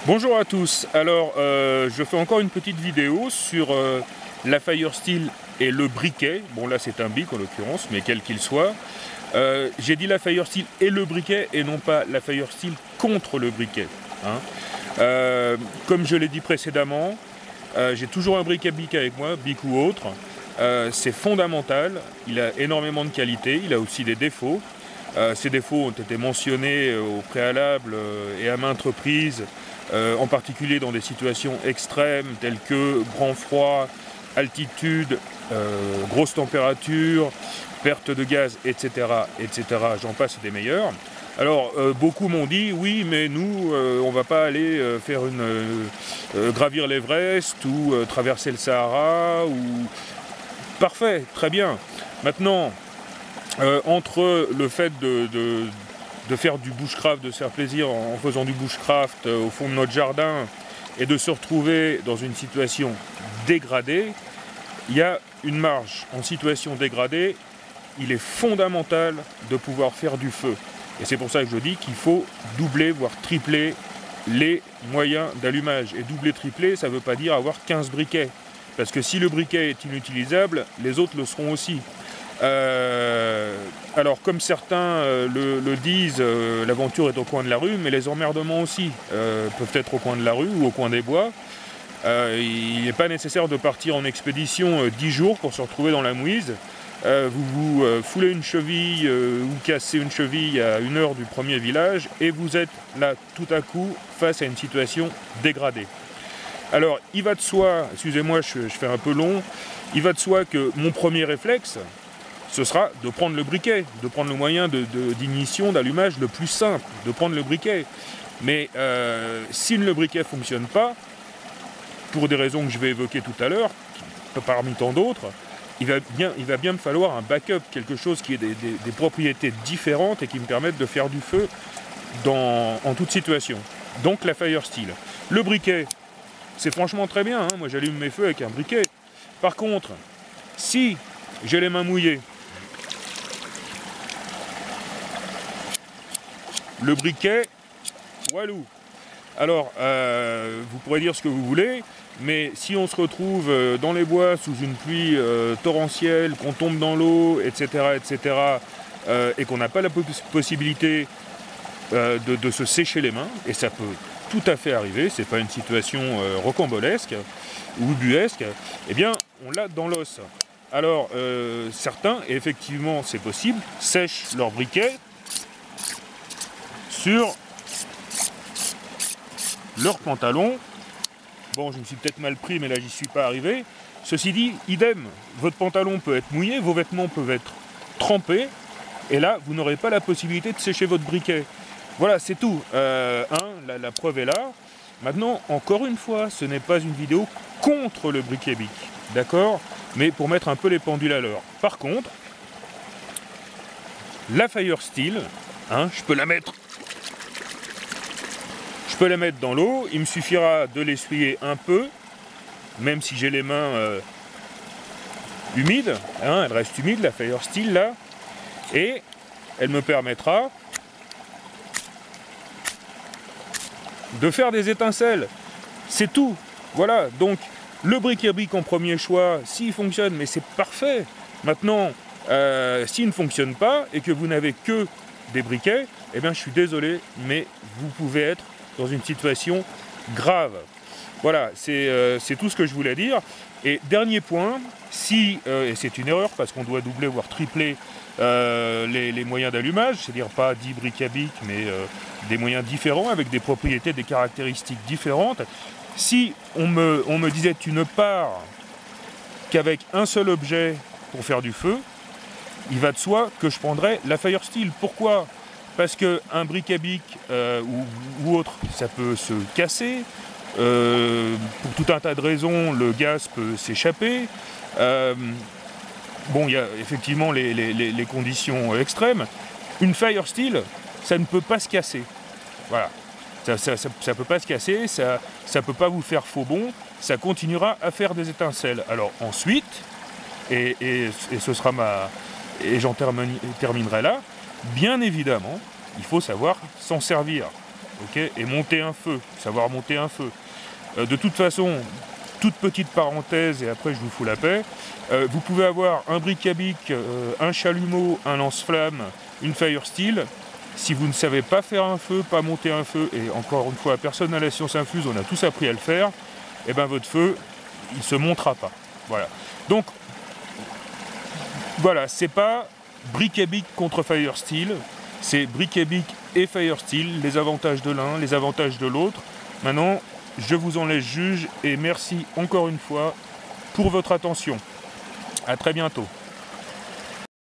Bonjour à tous, alors je fais encore une petite vidéo sur la Firesteel et le briquet. Bon là c'est un bic en l'occurrence, mais quel qu'il soit. J'ai dit la Firesteel et le briquet et non pas la Firesteel contre le briquet. Comme je l'ai dit précédemment, j'ai toujours un briquet bic avec moi, bic ou autre. C'est fondamental, il a énormément de qualité, il a aussi des défauts. Ces défauts ont été mentionnés au préalable et à maintes reprises, en particulier dans des situations extrêmes telles que grand froid, altitude, grosse température, perte de gaz, etc. etc. J'en passe des meilleurs. Alors beaucoup m'ont dit oui mais nous on va pas aller faire gravir l'Everest ou traverser le Sahara ou... Parfait, très bien. Maintenant, entre le fait de faire du bushcraft, de se faire plaisir en faisant du bushcraft au fond de notre jardin et de se retrouver dans une situation dégradée, il y a une marge. En situation dégradée, il est fondamental de pouvoir faire du feu. Et c'est pour ça que je dis qu'il faut doubler, voire tripler les moyens d'allumage. Et doubler, tripler, ça ne veut pas dire avoir 15 briquets. Parce que si le briquet est inutilisable, les autres le seront aussi. Alors comme certains le disent, l'aventure est au coin de la rue, mais les emmerdements aussi peuvent être au coin de la rue ou au coin des bois. Il n'est pas nécessaire de partir en expédition 10 jours pour se retrouver dans la mouise. Vous foulez une cheville ou cassez une cheville à 1 heure du premier village et vous êtes là tout à coup face à une situation dégradée. Alors il va de soi, excusez-moi je fais un peu long, il va de soi que mon premier réflexe, ce sera de prendre le briquet, de prendre le moyen d'ignition, d'allumage le plus simple, de prendre le briquet. Mais si le briquet ne fonctionne pas, pour des raisons que je vais évoquer tout à l'heure, parmi tant d'autres, il va bien me falloir un backup, quelque chose qui ait des propriétés différentes et qui me permette de faire du feu en toute situation. Donc la Firesteel. Le briquet, c'est franchement très bien, hein. Moi j'allume mes feux avec un briquet. Par contre, si j'ai les mains mouillées, le briquet, walou. Alors, vous pourrez dire ce que vous voulez, mais si on se retrouve dans les bois sous une pluie torrentielle, qu'on tombe dans l'eau, etc., etc., et qu'on n'a pas la possibilité de se sécher les mains, et ça peut tout à fait arriver, c'est pas une situation rocambolesque ou ubuesque, eh bien, on l'a dans l'os. Alors, certains, et effectivement c'est possible, sèchent leur briquet sur leur pantalon. Bon, je me suis peut-être mal pris, mais là j'y suis pas arrivé. Ceci dit, idem, votre pantalon peut être mouillé, vos vêtements peuvent être trempés, et là vous n'aurez pas la possibilité de sécher votre briquet. Voilà, c'est tout. La preuve est là. Maintenant, encore une fois, ce n'est pas une vidéo contre le briquet bic, d'accord? Mais pour mettre un peu les pendules à l'heure. Par contre, la Firesteel, je peux la mettre dans l'eau. Il me suffira de l'essuyer un peu, même si j'ai les mains humides. Elle reste humide, la Firesteel, là. Et elle me permettra de faire des étincelles. C'est tout. Voilà, donc le briquet bic en premier choix, s'il fonctionne, mais c'est parfait. Maintenant, s'il ne fonctionne pas et que vous n'avez que des briquets, eh bien je suis désolé, mais vous pouvez être dans une situation grave. Voilà, c'est tout ce que je voulais dire. Et dernier point, et c'est une erreur parce qu'on doit doubler voire tripler les moyens d'allumage, c'est-à-dire pas 10 briquets bic, mais des moyens différents avec des propriétés, des caractéristiques différentes. Si on me disait tu ne pars qu'avec un seul objet pour faire du feu, il va de soi que je prendrais la Firesteel. Pourquoi ? Parce qu'un briquet bic ou autre, ça peut se casser. Pour tout un tas de raisons, le gaz peut s'échapper. Bon, il y a effectivement les conditions extrêmes. Une Firesteel, ça ne peut pas se casser. Voilà. Ça peut pas se casser, ça peut pas vous faire faux bond, ça continuera à faire des étincelles. Alors ensuite, et ce sera j'en terminerai là, bien évidemment, il faut savoir s'en servir. ok, et monter un feu, savoir monter un feu. De toute façon, toute petite parenthèse, et après je vous fous la paix, vous pouvez avoir un bric à bic, un chalumeau, un lance-flamme, une fire steel. Si vous ne savez pas faire un feu, pas monter un feu, et encore une fois, personne à la science infuse, on a tous appris à le faire, et bien votre feu, il ne se montera pas. Voilà. Donc, voilà, c'est pas bric à bic contre fire steel, c'est bric à bic et fire steel, les avantages de l'un, les avantages de l'autre. Maintenant, je vous en laisse juge, et merci encore une fois pour votre attention. À très bientôt.